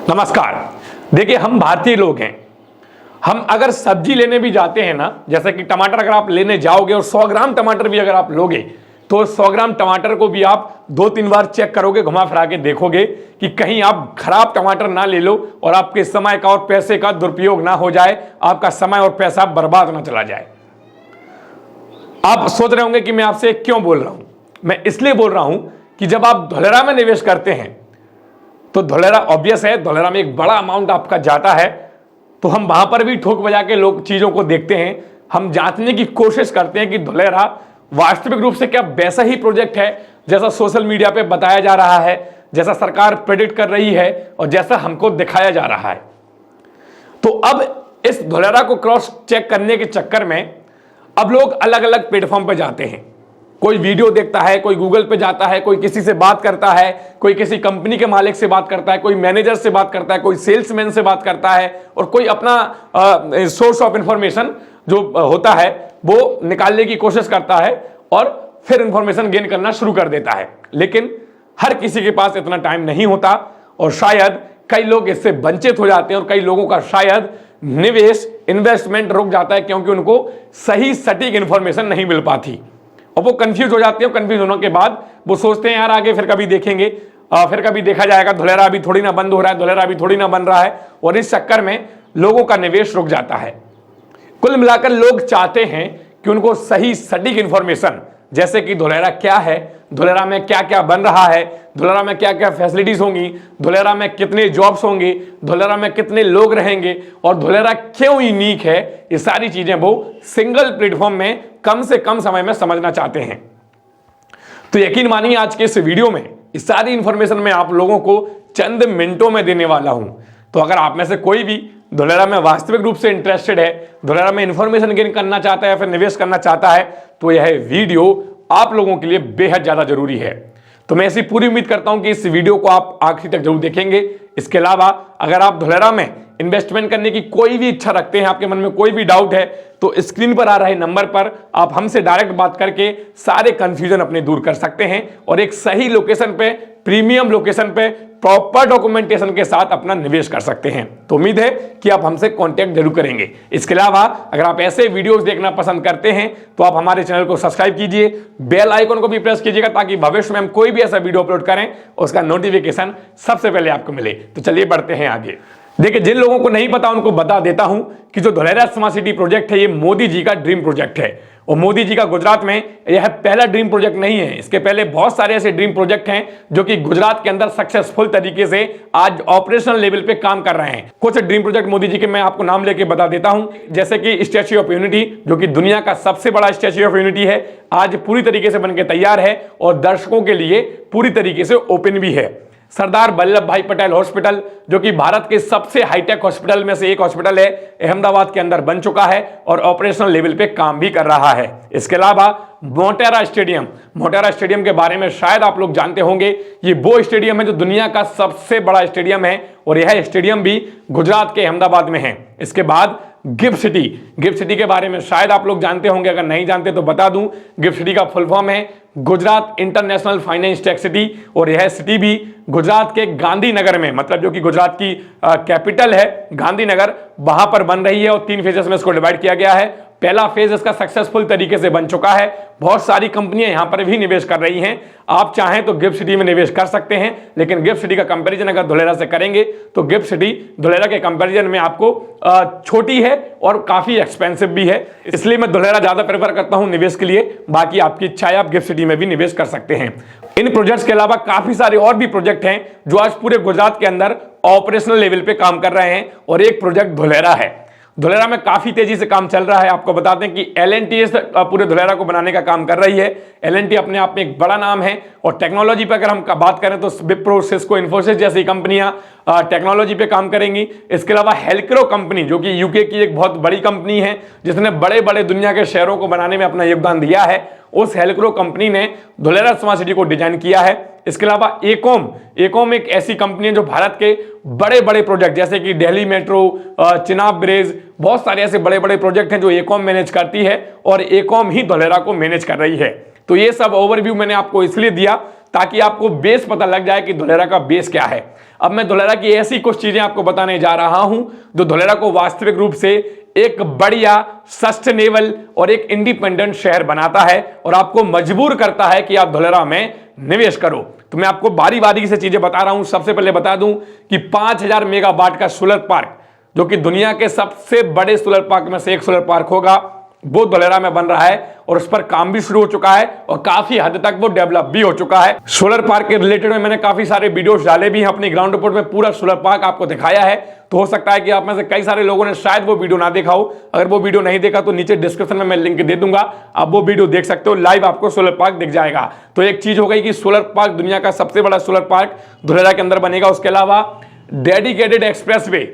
नमस्कार। देखिए, हम भारतीय लोग हैं। हम अगर सब्जी लेने भी जाते हैं ना, जैसे कि टमाटर अगर आप लेने जाओगे और 100 ग्राम टमाटर भी अगर आप लोगे तो 100 ग्राम टमाटर को भी आप 2-3 बार चेक करोगे, घुमा फिरा के देखोगे कि कहीं आप खराब टमाटर ना ले लो और आपके समय का और पैसे का दुरुपयोग ना हो जाए, आपका समय और पैसा बर्बाद ना चला जाए। आप सोच रहे होंगे कि मैं आपसे क्यों बोल रहा हूं। मैं इसलिए बोल रहा हूं कि जब आप धोलेरा में निवेश करते हैं तो धोलेरा ऑब्वियस है, धोलेरा में एक बड़ा अमाउंट आपका जाता है, तो हम वहां पर भी ठोक बजा के लोग चीजों को देखते हैं। हम जांचने की कोशिश करते हैं कि धोलेरा वास्तविक रूप से क्या वैसा ही प्रोजेक्ट है जैसा सोशल मीडिया पे बताया जा रहा है, जैसा सरकार प्रेडिक्ट कर रही है और जैसा हमको दिखाया जा रहा है। तो अब इस धोलेरा को क्रॉस चेक करने के चक्कर में अब लोग अलग अलग प्लेटफॉर्म पर जाते हैं। कोई वीडियो देखता है, कोई गूगल पे जाता है, कोई किसी से बात करता है, कोई किसी कंपनी के मालिक से बात करता है, कोई मैनेजर से बात करता है, कोई सेल्समैन से बात करता है और कोई अपना सोर्स ऑफ इंफॉर्मेशन जो होता है वो निकालने की कोशिश करता है और फिर इंफॉर्मेशन गेन करना शुरू कर देता है। लेकिन हर किसी के पास इतना टाइम नहीं होता और शायद कई लोग इससे वंचित हो जाते हैं और कई लोगों का शायद निवेश इन्वेस्टमेंट रुक जाता है क्योंकि उनको सही सटीक इंफॉर्मेशन नहीं मिल पाती और वो कंफ्यूज हो जाते हैं। कंफ्यूज होने के बाद वो सोचते हैं यार आगे फिर कभी देखेंगे, फिर कभी देखा जाएगा, धोलेरा अभी थोड़ी ना बंद हो रहा है, धोलेरा अभी थोड़ी ना बन रहा है और इस चक्कर में लोगों का निवेश रुक जाता है। कुल मिलाकर लोग चाहते हैं कि उनको सही सटीक इंफॉर्मेशन, जैसे कि धोलेरा क्या है, धोलेरा में क्या क्या बन रहा है, धोलेरा में क्या क्या फैसिलिटीज होंगी, धोलेरा में कितने जॉब्स होंगे, धोलेरा में कितने लोग रहेंगे और धोलेरा क्यों यूनिक है, ये सारी चीजें वो सिंगल प्लेटफॉर्म में कम से कम समय में समझना चाहते हैं। तो यकीन मानिए आज के इस वीडियो में इस सारी इंफॉर्मेशन मैं आप लोगों को चंद मिनटों में देने वाला हूं। तो अगर आप में से कोई भी धोलेरा में वास्तविक रूप से इंटरेस्टेड है, धोलेरा में इंफॉर्मेशन गेन करना चाहता है या फिर निवेश करना चाहता है, तो यह वीडियो आप लोगों के लिए बेहद ज्यादा जरूरी है। तो मैं ऐसी पूरी उम्मीद करता हूं कि इस वीडियो को आप आखिर तक जरूर देखेंगे। इसके अलावा अगर आप धोलेरा में इन्वेस्टमेंट करने की कोई भी इच्छा रखते हैं, आपके मन में कोई भी डाउट है, तो स्क्रीन पर आ रहे नंबर पर आप हमसे डायरेक्ट बात करके सारे कंफ्यूजन अपने दूर कर सकते हैं और एक सही लोकेशन पे, प्रीमियम लोकेशन पे, प्रॉपर डॉक्यूमेंटेशन के साथ अपना निवेश कर सकते हैं। तो उम्मीद है कि आप हमसे कांटेक्ट जरूर करेंगे। इसके अलावा अगर आप ऐसे वीडियोस देखना पसंद करते हैं तो आप हमारे चैनल को सब्सक्राइब कीजिए, बेल आइकन को भी प्रेस कीजिएगा ताकि भविष्य में हम कोई भी ऐसा वीडियो अपलोड करें उसका नोटिफिकेशन सबसे पहले आपको मिले। तो चलिए बढ़ते हैं आगे। देखिए, जिन लोगों को नहीं पता उनको बता देता हूं कि जो धोलेरा स्मार्ट सिटी प्रोजेक्ट है ये मोदी जी का ड्रीम प्रोजेक्ट है और मोदी जी का गुजरात में यह पहला ड्रीम प्रोजेक्ट नहीं है। इसके पहले बहुत सारे ऐसे ड्रीम प्रोजेक्ट हैं जो कि गुजरात के अंदर सक्सेसफुल तरीके से आज ऑपरेशनल लेवल पे काम कर रहे हैं। कुछ ड्रीम प्रोजेक्ट मोदी जी के मैं आपको नाम लेके बता देता हूं, जैसे कि स्टैच्यू ऑफ यूनिटी, जो कि दुनिया का सबसे बड़ा स्टैच्यू ऑफ यूनिटी है, आज पूरी तरीके से बनकर तैयार है और दर्शकों के लिए पूरी तरीके से ओपन भी है। सरदार वल्लभ भाई पटेल हॉस्पिटल, जो कि भारत के सबसे हाईटेक हॉस्पिटल में से एक हॉस्पिटल है, अहमदाबाद के अंदर बन चुका है और ऑपरेशनल लेवल पे काम भी कर रहा है। इसके अलावा मोटेरा स्टेडियम के बारे में शायद आप लोग जानते होंगे। ये वो स्टेडियम है जो दुनिया का सबसे बड़ा स्टेडियम है और यह स्टेडियम भी गुजरात के अहमदाबाद में है। इसके बाद गिफ्ट सिटी के बारे में शायद आप लोग जानते होंगे, अगर नहीं जानते तो बता दूं। गिफ्ट सिटी का फुल फॉर्म है Gujarat international finance tech city और यह सिटी भी गुजरात के गांधीनगर में, मतलब जो कि गुजरात की कैपिटल है गांधीनगर, वहां पर बन रही है और 3 फेजेस में इसको डिवाइड किया गया है। पहला फेज इसका सक्सेसफुल तरीके से बन चुका है। बहुत सारी कंपनियां यहां पर भी निवेश कर रही हैं। आप चाहें तो गिफ्ट सिटी में निवेश कर सकते हैं, लेकिन गिफ्ट सिटी का कंपैरिजन अगर धोलेरा से करेंगे तो गिफ्ट सिटी धोलेरा के कंपैरिजन में आपको छोटी है और काफी एक्सपेंसिव भी है। इसलिए मैं धोलेरा ज्यादा प्रेफर करता हूं निवेश के लिए। बाकी आपकी इच्छा है, आप गिफ्ट सिटी में भी निवेश कर सकते हैं। इन प्रोजेक्ट्स के अलावा काफी सारे और भी प्रोजेक्ट हैं जो आज पूरे गुजरात के अंदर ऑपरेशनल लेवल पे काम कर रहे हैं और एक प्रोजेक्ट धोलेरा है। धोलेरा में काफी तेजी से काम चल रहा है। आपको बता दें कि L&T पूरे धोलेरा को बनाने का काम कर रही है। L&T अपने आप में एक बड़ा नाम है और टेक्नोलॉजी पे अगर हम बात करें तो विप्रो, सिस्को, इन्फोसिस जैसी कंपनियां टेक्नोलॉजी पे काम करेंगी। इसके अलावा हेल्क्रो कंपनी, जो कि यूके की एक बहुत बड़ी कंपनी है जिसने बड़े बड़े दुनिया के शहरों को बनाने में अपना योगदान दिया है, उस हेल्क्रो कंपनी ने धोलेरा स्मार्ट सिटी को डिजाइन किया है। इसके अलावा एकोम एक ऐसी कंपनी है जो भारत के बड़े बड़े प्रोजेक्ट जैसे कि दिल्ली मेट्रो, चिनाब ब्रिज, बहुत सारे ऐसे बड़े बड़े प्रोजेक्ट हैं जो एकोम मैनेज करती है और एकोम ही धोलेरा को मैनेज कर रही है। तो ये सब ओवरव्यू मैंने आपको इसलिए दिया ताकि आपको बेस पता लग जाए कि धोलेरा का बेस क्या है। अब मैं धुलेरा की ऐसी कुछ चीजें आपको बताने जा रहा हूं जो धुलेरा को वास्तविक रूप से एक बढ़िया, सस्टेनेबल और एक इंडिपेंडेंट शहर बनाता है और आपको मजबूर करता है कि आप धुलेरा में निवेश करो। तो मैं आपको बारी बारी से चीजें बता रहा हूं। सबसे पहले बता दूं कि 5000 मेगावाट का सोलर पार्क, जो कि दुनिया के सबसे बड़े सोलर पार्क में से एक सोलर पार्क होगा, वो धुलेरा में बन रहा है और उस पर काम भी शुरू हो चुका है और काफी हद तक वो डेवलप भी हो चुका है। सोलर पार्क के रिलेटेड में मैंने काफी सारे वीडियोस डाले भी हैं अपनी ग्राउंड रिपोर्ट में, पूरा सोलर पार्क आपको दिखाया है। तो हो सकता है कि आप में से कई सारे लोगों ने शायद वो वीडियो ना देखा हो। अगर वो वीडियो नहीं देखा तो नीचे डिस्क्रिप्शन में मैं लिंक दे दूंगा, आप वो वीडियो देख सकते हो, लाइव आपको सोलर पार्क दिख जाएगा। तो एक चीज हो गई कि सोलर पार्क दुनिया का सबसे बड़ा सोलर पार्क धुलेरा के अंदर बनेगा। उसके अलावा डेडिकेटेड एक्सप्रेस वे,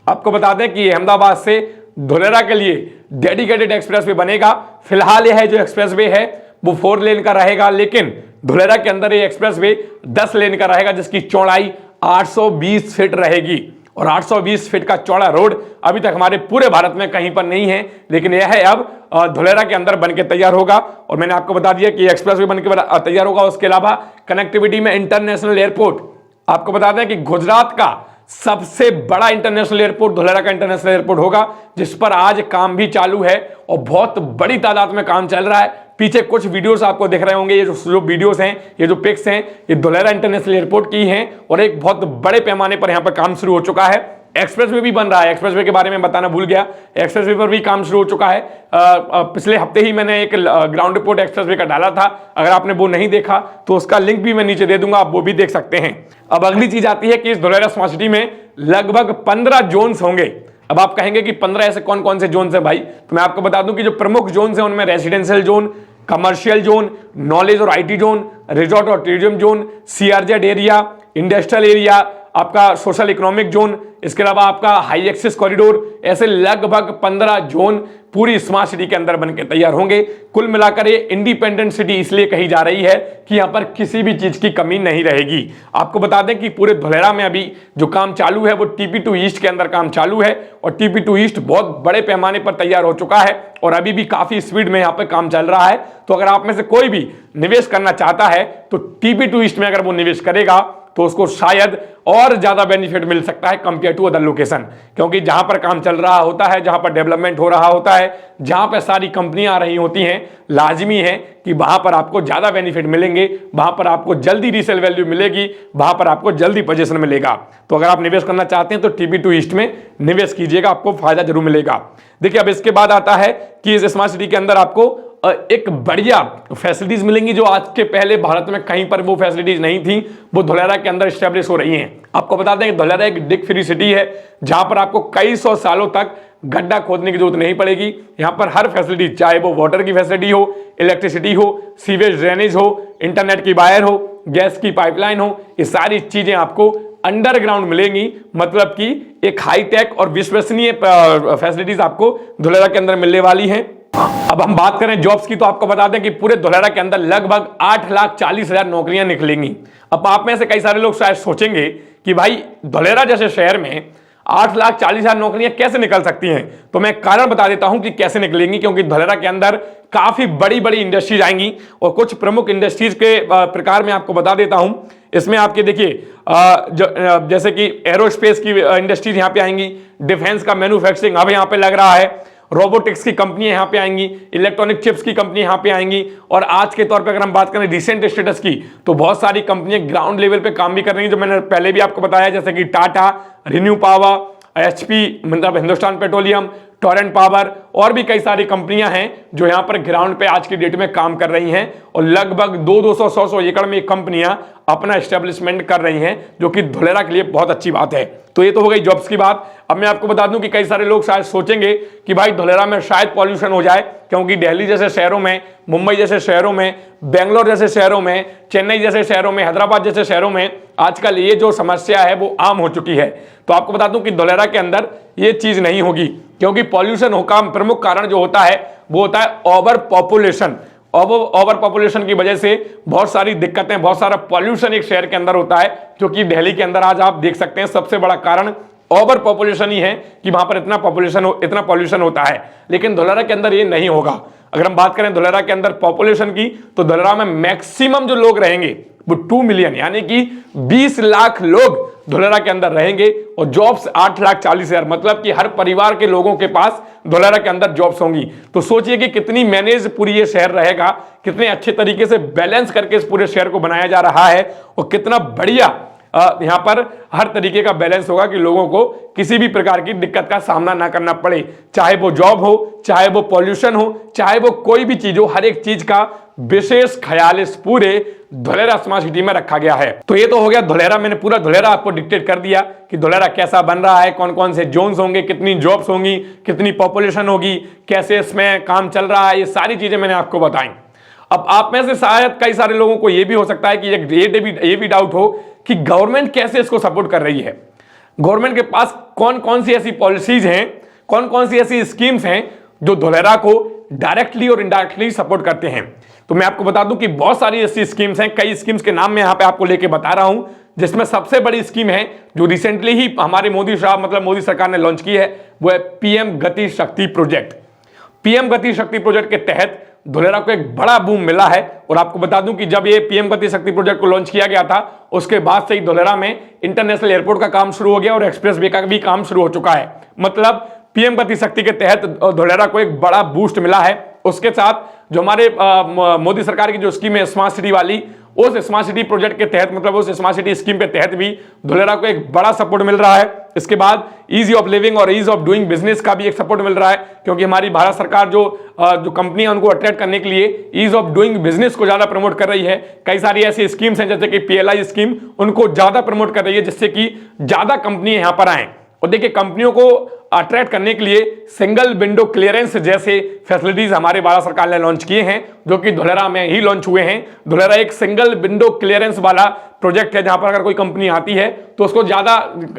आपको बता दें कि अहमदाबाद से धुलेरा के लिए डेडिकेटेड एक्सप्रेस वे बनेगा। फिलहाल यह जो एक्सप्रेस वे है वो 4 लेन का रहेगा, लेकिन धुलेरा के अंदर ये एक्सप्रेस वे 10 लेन का रहेगा, जिसकी चौड़ाई 820 फीट रहेगी। और 820 फीट का चौड़ा रोड अभी तक हमारे पूरे भारत में कहीं पर नहीं है, लेकिन यह है अब धुलेरा के अंदर बनके तैयार होगा। और मैंने आपको बता दिया कि एक्सप्रेस वे बनके तैयार होगा। उसके अलावा कनेक्टिविटी में इंटरनेशनल एयरपोर्ट, आपको बता दें कि गुजरात का सबसे बड़ा इंटरनेशनल एयरपोर्ट धुलेरा का इंटरनेशनल एयरपोर्ट होगा, जिस पर आज काम भी चालू है और बहुत बड़ी तादाद में काम चल रहा है। पीछे कुछ वीडियोस आपको दिख रहे होंगे, ये जो वीडियोस हैं, ये जो पिक्स हैं, ये धुलेरा इंटरनेशनल एयरपोर्ट की हैं और एक बहुत बड़े पैमाने पर यहां पर काम शुरू हो चुका है। एक्सप्रेस वे भी बन रहा है, एक्सप्रेस वे के बारे में बताना भूल गया, एक्सप्रेस वे पर भी काम शुरू हो चुका है। पिछले हफ्ते ही मैंने एक ग्राउंड रिपोर्ट एक्सप्रेस वे का डाला था, अगर आपने वो नहीं देखा तो उसका लिंक भी मैं नीचे दे दूंगा, आप वो भी देख सकते हैं। अब अगली चीज आती है कि इस धुलेरा स्मार्ट सिटी में लगभग 15 जोन्स होंगे। अब आप कहेंगे कि 15 ऐसे कौन कौन से जोन्स हैं भाई, तो मैं आपको बता दूं कि जो प्रमुख जोन्स हैं उनमें residential zone, commercial zone, knowledge और आईटी जोन, रिजॉर्ट और tourism zone, CRZ area, industrial area, आपका सोशल इकोनॉमिक जोन, इसके अलावा आपका हाई एक्सेस कॉरिडोर, ऐसे लगभग 15 जोन पूरी स्मार्ट सिटी के अंदर बनकर तैयार होंगे। कुल मिलाकर ये इंडिपेंडेंट सिटी इसलिए कही जा रही है कि यहां पर किसी भी चीज की कमी नहीं रहेगी। आपको बता दें कि पूरे धुलेरा में अभी जो काम चालू है वो TP2 ईस्ट के अंदर काम चालू है और TP2 ईस्ट बहुत बड़े पैमाने पर तैयार हो चुका है और अभी भी काफी स्पीड में यहां पर काम चल रहा है। तो अगर आप में से कोई भी निवेश करना चाहता है तो TP2 ईस्ट में अगर वो निवेश करेगा तो उसको शायद और ज्यादा बेनिफिट मिल सकता है कंपेयर टू अदर लोकेशन, क्योंकि जहां पर काम चल रहा होता है, जहां पर डेवलपमेंट हो रहा होता है, जहां पर सारी कंपनियां आ रही होती हैं, लाजमी है कि वहां पर आपको ज्यादा बेनिफिट मिलेंगे, वहां पर आपको जल्दी रीसेल वैल्यू मिलेगी, वहां पर आपको जल्दी पोजीशन मिलेगा। तो अगर आप निवेश करना चाहते हैं तो TP2 ईस्ट में निवेश कीजिएगा, आपको फायदा जरूर मिलेगा। देखिए अब इसके बाद आता है कि इस स्मार्ट सिटी के अंदर आपको एक बढ़िया फैसिलिटीज मिलेंगी जो आज के पहले भारत में कहीं पर वो फैसिलिटीज नहीं थी, वो धुलेरा के अंदर स्टैब्लिश हो रही हैं। आपको बता दें कि धुलेरा एक डिग फ्री सिटी है, जहां पर आपको कई सौ सालों तक गड्ढा खोदने की जरूरत नहीं पड़ेगी। यहां पर हर फैसिलिटी, चाहे वो वाटर की फैसिलिटी हो, इलेक्ट्रिसिटी हो, सीवेज ड्रेनेज हो, इंटरनेट की वायर हो, गैस की पाइपलाइन हो, ये सारी चीजें आपको अंडरग्राउंड मिलेंगी। मतलब कि एक हाईटेक और विश्वसनीय फैसिलिटीज आपको धुलेरा के अंदर मिलने वाली हैं। अब हम बात करें जॉब्स की, तो आपको बता दें कि पूरे धुलेरा के अंदर लगभग 8,40,000 नौकरियां निकलेंगी। अब आप में से कई सारे लोग शायद सोचेंगे कि भाई धुलेरा जैसे शहर में 8,40,000 नौकरियां कैसे निकल सकती हैं, तो मैं कारण बता देता हूं कि कैसे निकलेंगी। क्योंकि धुलेरा के अंदर काफी बड़ी बड़ी इंडस्ट्रीज आएंगी और कुछ प्रमुख इंडस्ट्रीज के प्रकार में आपको बता देता हूं। इसमें आपके देखिए जैसे कि एरोस्पेस की इंडस्ट्रीज यहां पे आएंगी, डिफेंस का मैन्युफैक्चरिंग अब यहां पे लग रहा है, रोबोटिक्स की कंपनियां यहां पे आएंगी, इलेक्ट्रॉनिक चिप्स की कंपनी यहां पे आएंगी। और आज के तौर पे अगर हम बात करें रिसेंट स्टेटस की, तो बहुत सारी कंपनियां ग्राउंड लेवल पे काम भी कर रही हैं, जो मैंने पहले भी आपको बताया, जैसे कि टाटा, रिन्यू पावर, HP मतलब हिंदुस्तान पेट्रोलियम, टोरेंट पावर और भी कई सारी कंपनियां हैं जो यहां पर ग्राउंड पे आज की डेट में काम कर रही हैं। और लगभग 200-100 एकड़ में कंपनियां अपना एस्टेब्लिशमेंट कर रही हैं, जो कि धुलेरा के लिए बहुत अच्छी बात है। तो ये तो हो गई जॉब्स की बात। अब मैं आपको बता दूं कि कई सारे लोग शायद सोचेंगे कि भाई धुलेरा में शायद पॉल्यूशन हो जाए, क्योंकि दिल्ली जैसे शहरों में, मुंबई जैसे शहरों में, बेंगलोर जैसे शहरों में, चेन्नई जैसे शहरों में, हैदराबाद जैसे शहरों में आजकल ये जो समस्या है वो आम हो चुकी है। तो आपको बता दूं कि धुलेरा के अंदर ये चीज नहीं होगी, क्योंकि पॉल्यूशन का प्रमुख कारण जो होता है वो होता है ओवर पॉपुलेशन। ओवर पॉपुलेशन की वजह से बहुत सारी दिक्कतें, बहुत सारा पॉल्यूशन एक शहर के अंदर होता है, जो कि दिल्ली के अंदर आज आप देख सकते हैं सबसे बड़ा कारण ओवर पॉपुलेशन ही है कि वहां पर इतना पॉपुलेशन होता है। लेकिन धुलेरा के अंदर ये नहीं होगा। अगर हम बात करें धोलेरा के अंदर पॉपुलेशन की, तो धोलेरा में मैक्सिमम जो लोग रहेंगे वो 2 मिलियन यानी कि 20 लाख लोग धोलेरा के अंदर रहेंगे और जॉब्स 8,40,000, मतलब कि हर परिवार के लोगों के पास धोलेरा के अंदर जॉब्स होंगी। तो सोचिए कि कितनी मैनेज पूरी ये शहर रहेगा, कितने अच्छे तरीके से बैलेंस करके इस पूरे शहर को बनाया जा रहा है और कितना बढ़िया यहां पर हर तरीके का बैलेंस होगा कि लोगों को किसी भी प्रकार की दिक्कत का सामना ना करना पड़े, चाहे वो जॉब हो, चाहे वो पॉल्यूशन हो, चाहे वो कोई भी चीज हो, हर एक चीज का विशेष ख्याल इस पूरे धोलेरा स्मार्ट सिटी में रखा गया है। तो ये तो हो गया धोलेरा, मैंने पूरा धोलेरा आपको डिक्टेट कर दिया कि धोलेरा कैसा बन रहा है, कौन कौन से जोन्स होंगे, कितनी जॉब्स होंगी, कितनी पॉपुलेशन होगी, कैसे इसमें काम चल रहा है, ये सारी चीजें मैंने आपको बताई। अब आप में से शायद कई सारे लोगों को यह भी हो सकता है कि ये भी डाउट हो कि गवर्नमेंट कैसे इसको सपोर्ट कर रही है, गवर्नमेंट के पास कौन कौन सी ऐसी पॉलिसीज हैं, कौन कौन सी ऐसी स्कीम्स हैं जो धोलेरा को डायरेक्टली और इनडायरेक्टली सपोर्ट करते हैं। तो मैं आपको बता दूं कि बहुत सारी ऐसी स्कीम्स हैं, कई स्कीम्स के नाम मैं यहां पे आपको लेके बता रहा हूं, जिसमें सबसे बड़ी स्कीम है जो रिसेंटली ही हमारे मोदी साहब मतलब मोदी सरकार ने लॉन्च की है, वो है पीएम गति शक्ति प्रोजेक्ट। पीएम गति शक्ति प्रोजेक्ट के तहत धोलेरा को एक बड़ा बूम मिला है। और आपको बता दूं कि जब ये पीएम गति शक्ति प्रोजेक्ट को लॉन्च किया गया था, उसके बाद से ही धोलेरा में इंटरनेशनल एयरपोर्ट का काम शुरू हो गया और एक्सप्रेस वे का भी काम शुरू हो चुका है। मतलब पीएम गति शक्ति के तहत धोलेरा को एक बड़ा बूस्ट मिला है। उसके साथ जो हमारे मोदी सरकार की जो स्कीम है स्मार्ट सिटी वाली, उस स्मार्ट सिटी प्रोजेक्ट के तहत मतलब उस स्मार्ट सिटी स्कीम के तहत भी धोलेरा को एक बड़ा सपोर्ट मिल रहा है। इसके बाद ईजी ऑफ लिविंग और ईज ऑफ डूइंग बिजनेस का भी एक सपोर्ट मिल रहा है, क्योंकि हमारी भारत सरकार जो कंपनी है उनको अट्रैक्ट करने के लिए ईज ऑफ डूइंग बिजनेस को ज्यादा प्रमोट कर रही है। कई सारी ऐसी स्कीम्स हैं जैसे कि पीएलआई स्कीम, उनको ज्यादा प्रमोट कर रही है जिससे कि ज्यादा कंपनी यहां पर आए। और देखिए कंपनियों को अट्रैक्ट करने के लिए सिंगल विंडो क्लियरेंस जैसे फैसिलिटीज हमारे भारत सरकार ने लॉन्च किए हैं, जो कि धोलेरा में ही लॉन्च हुए हैं। धोलेरा एक सिंगल विंडो क्लियरेंस वाला प्रोजेक्ट है, जहां पर अगर कोई कंपनी आती है तो उसको ज्यादा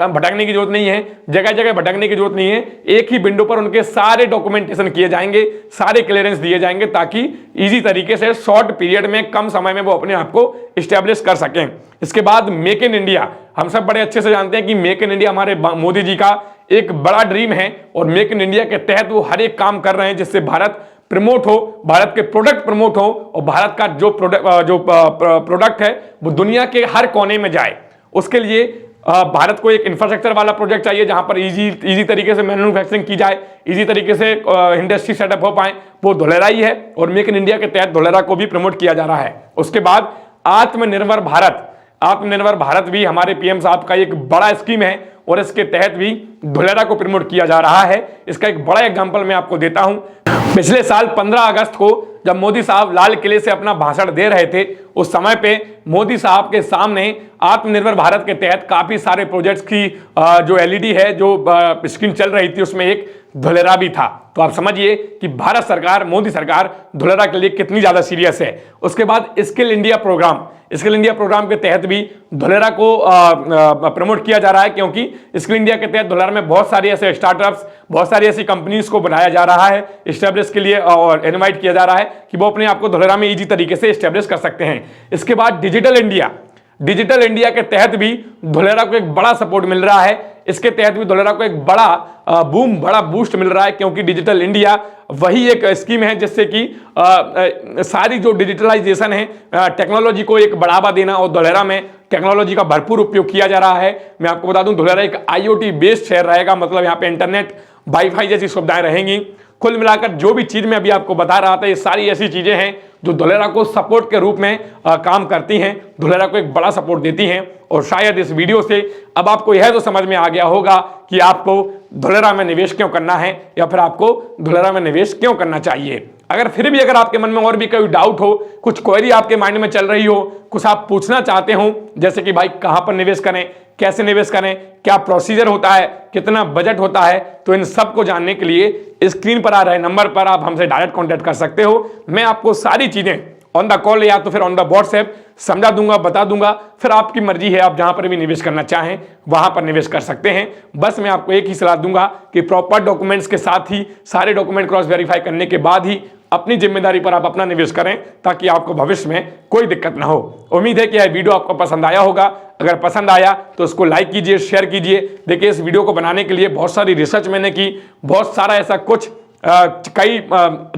भटकने की जरूरत नहीं है, जगह जगह भटकने की जरूरत नहीं है। एक ही विंडो पर उनके सारे डॉक्यूमेंटेशन किए जाएंगे, सारे क्लियरेंस दिए जाएंगे, ताकि इजी तरीके से शॉर्ट पीरियड में कम समय में वो अपने आप को स्टैब्लिश कर सकें। इसके बाद मेक इन इंडिया, हम सब बड़े अच्छे से जानते हैं कि मेक इन इंडिया हमारे मोदी जी का एक बड़ा ड्रीम है और मेक इन इंडिया के तहत वो हर एक काम कर रहे हैं जिससे भारत प्रमोट हो, भारत के प्रोडक्ट प्रमोट हो और भारत का जो प्रोडक्ट है वो दुनिया के हर कोने में जाए। उसके लिए भारत को एक इंफ्रास्ट्रक्चर वाला प्रोजेक्ट चाहिए जहां पर इजी तरीके से मैन्युफैक्चरिंग की जाए, इजी तरीके से इंडस्ट्री सेटअप हो पाए, वो धोलेरा ही है। और मेक इन इंडिया के तहत धोलेरा को भी प्रमोट किया जा रहा है। उसके बाद आत्मनिर्भर भारत, आत्मनिर्भर भारत भी हमारे पीएम साहब का एक बड़ा स्कीम है और इसके तहत भी धोलेरा को प्रमोट किया जा रहा है। इसका एक बड़ा एग्जांपल मैं आपको देता हूं। पिछले साल 15 अगस्त को जब मोदी साहब लाल किले से अपना भाषण दे रहे थे, उस समय पे मोदी साहब के सामने आत्मनिर्भर भारत के तहत काफी सारे प्रोजेक्ट्स की जो एलईडी है जो स्क्रीन चल रही थी, उसमें एक धोलेरा भी था। तो आप समझिए कि भारत सरकार, मोदी सरकार धोलेरा के लिए कितनी ज्यादा सीरियस है। उसके बाद skill India programme, skill India programme के तहत भी धोलेरा को प्रमोट किया जा रहा है, क्योंकि स्किल इंडिया के तहत धोलेरा में बहुत सारी ऐसे स्टार्टअप्स, बहुत सारी ऐसी कंपनीज को बनाया जा रहा है स्टैब्लिश के लिए और इनवाइट किया जा रहा है कि वो अपने आप को धोलेरा में इजी तरीके से स्टैब्लिश कर सकते हैं। इसके बाद डिजिटल इंडिया, डिजिटल इंडिया के तहत भी धोलेरा को एक बड़ा सपोर्ट मिल रहा है। इसके तहत भी धोलेरा को एक बड़ा बूम, बड़ा बूस्ट मिल रहा है, क्योंकि डिजिटल इंडिया वही एक स्कीम है जिससे कि सारी जो डिजिटलाइजेशन है, टेक्नोलॉजी को एक बढ़ावा देना, और धोलेरा में टेक्नोलॉजी का भरपूर उपयोग किया जा रहा है। मैं आपको बता दूं धोलेरा एक आईओटी बेस्ड शहर रहेगा, मतलब यहाँ पे इंटरनेट, वाईफाई जैसी सुविधाएं रहेंगी। कुल मिलाकर जो भी चीज मैं अभी आपको बता रहा था, ये सारी ऐसी चीजें हैं जो धोलेरा को सपोर्ट के रूप में काम करती हैं, धोलेरा को एक बड़ा सपोर्ट देती हैं। और शायद इस वीडियो से अब आपको यह तो समझ में आ गया होगा कि आपको धोलेरा में निवेश क्यों करना है या फिर आपको धोलेरा में निवेश क्यों करना चाहिए। अगर फिर भी अगर आपके मन में और भी कोई डाउट हो, कुछ क्वेरी आपके माइंड में चल रही हो, कुछ आप पूछना चाहते हो, जैसे कि भाई कहां पर निवेश करें, कैसे निवेश करें, क्या प्रोसीजर होता है, कितना बजट होता है, तो इन सब को जानने के लिए स्क्रीन पर आ रहे नंबर पर आप हमसे डायरेक्ट कांटेक्ट कर सकते हो। मैं आपको सारी चीजें ऑन द कॉल या तो फिर ऑन द व्हाट्सएप समझा दूंगा, बता दूंगा। फिर आपकी मर्जी है, आप जहां पर भी निवेश करना चाहें वहां पर निवेश कर सकते हैं। बस मैं आपको एक ही सलाह दूंगा कि प्रॉपर डॉक्यूमेंट्स के साथ ही, सारे डॉक्यूमेंट क्रॉस वेरीफाई करने के बाद ही अपनी जिम्मेदारी पर आप अपना निवेश करें, ताकि आपको भविष्य में कोई दिक्कत ना हो। उम्मीद है कि यह वीडियो आपको पसंद आया होगा। अगर पसंद आया तो इसको लाइक कीजिए, शेयर कीजिए। देखिए इस वीडियो को बनाने के लिए बहुत सारी रिसर्च मैंने की, बहुत सारा ऐसा कुछ कई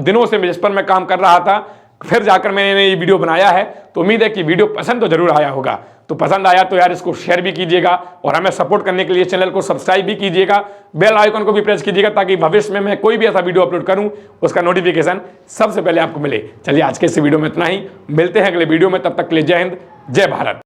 दिनों से जिस पर मैं काम कर रहा था, फिर जाकर मैंने ये वीडियो बनाया है। तो उम्मीद है कि वीडियो पसंद तो जरूर आया होगा। तो पसंद आया तो यार इसको शेयर भी कीजिएगा और हमें सपोर्ट करने के लिए चैनल को सब्सक्राइब भी कीजिएगा, बेल आइकन को भी प्रेस कीजिएगा, ताकि भविष्य में मैं कोई भी ऐसा वीडियो अपलोड करूं उसका नोटिफिकेशन सबसे पहले आपको मिले। चलिए आज के इस वीडियो में इतना ही, मिलते हैं अगले वीडियो में, तब तक के लिए जय हिंद, जय भारत।